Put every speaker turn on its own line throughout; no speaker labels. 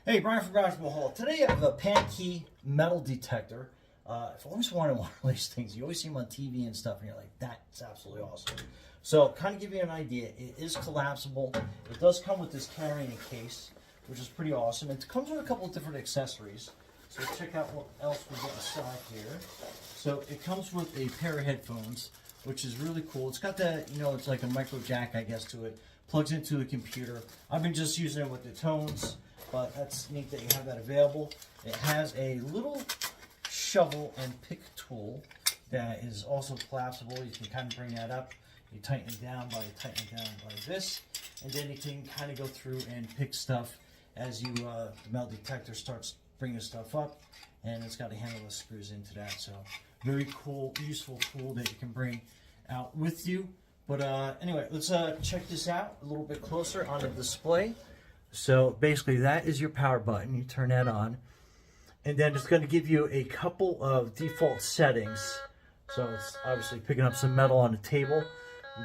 Hey, Brian from Garage Hall. Today I have a PANCKY metal detector. I've always wanted one of these things. You always see them on TV and stuff, and you're like, that's absolutely awesome. So, kind of give you an idea, it is collapsible. It does come with this carrying case, which is pretty awesome. It comes with a couple of different accessories. So, check out what else we got inside here. So, it comes with a pair of headphones, which is really cool. It's got that, it's like a micro jack, I guess, to it. Plugs into the computer. I've been just using it with the tones, but that's neat that you have that available. It has a little shovel and pick tool that is also collapsible. You can kind of bring that up. You tighten it down by tightening it down by this, and then you can kind of go through and pick stuff as you the metal detector starts bringing stuff up, and it's got a handle that screws into that. So very cool, useful tool that you can bring out with you. But anyway, let's check this out a little bit closer on the display. So basically that is your power button. You turn that on, and then it's going to give you a couple of default settings. So it's obviously picking up some metal on the table,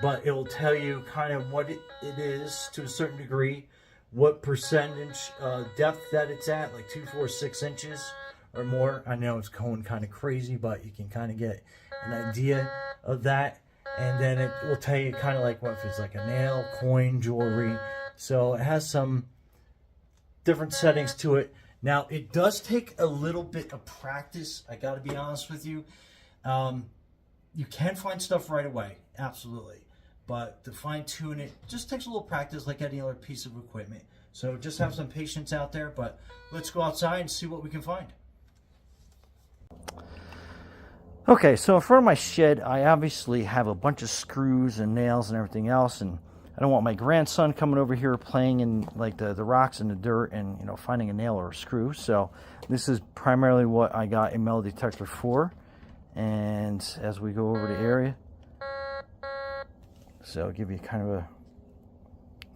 but it will tell you kind of what it is to a certain degree, what percentage depth that it's at, like 2, 4, 6 inches or more. I know it's going kind of crazy, but you can kind of get an idea of that. And then it will tell you kind of like what if it's like a nail, coin, jewelry. So it has some different settings to it. Now, it does take a little bit of practice, I got to be honest with you. You can find stuff right away, absolutely. But to fine-tune it just takes a little practice like any other piece of equipment. So just have some patience out there, but let's go outside and see what we can find. Okay, so in front of my shed, I obviously have a bunch of screws and nails and everything else, and I don't want my grandson coming over here playing in like the rocks and the dirt and finding a nail or a screw. So this is primarily what I got a metal detector for. And as we go over the area, so I'll give you kind of a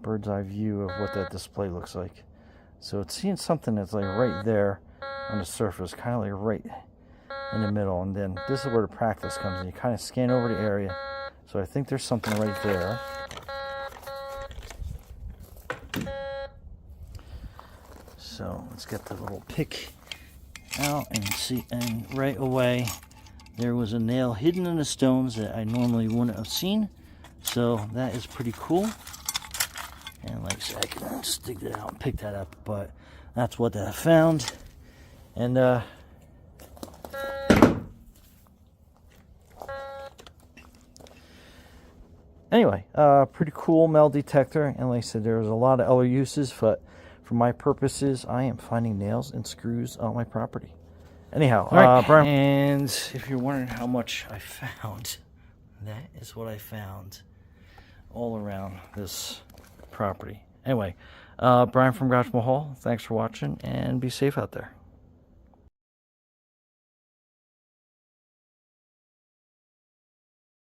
bird's eye view of what that display looks like. So it's seeing something that's like right there on the surface, kind of like right in the middle, and then this is where the practice comes in. You kind of scan over the area. So I think there's something right there. So let's get the little pick out and see, and right away there was a nail hidden in the stones that I normally wouldn't have seen. So that is pretty cool. And like I said, I can just dig that out and pick that up, but that's what I found. And anyway, pretty cool metal detector. And like I said, there's a lot of other uses, but for my purposes, I am finding nails and screws on my property. Anyhow, Brian. And if you're wondering how much I found, that is what I found all around this property. Anyway, Brian from Garage Hall, thanks for watching, and be safe out there.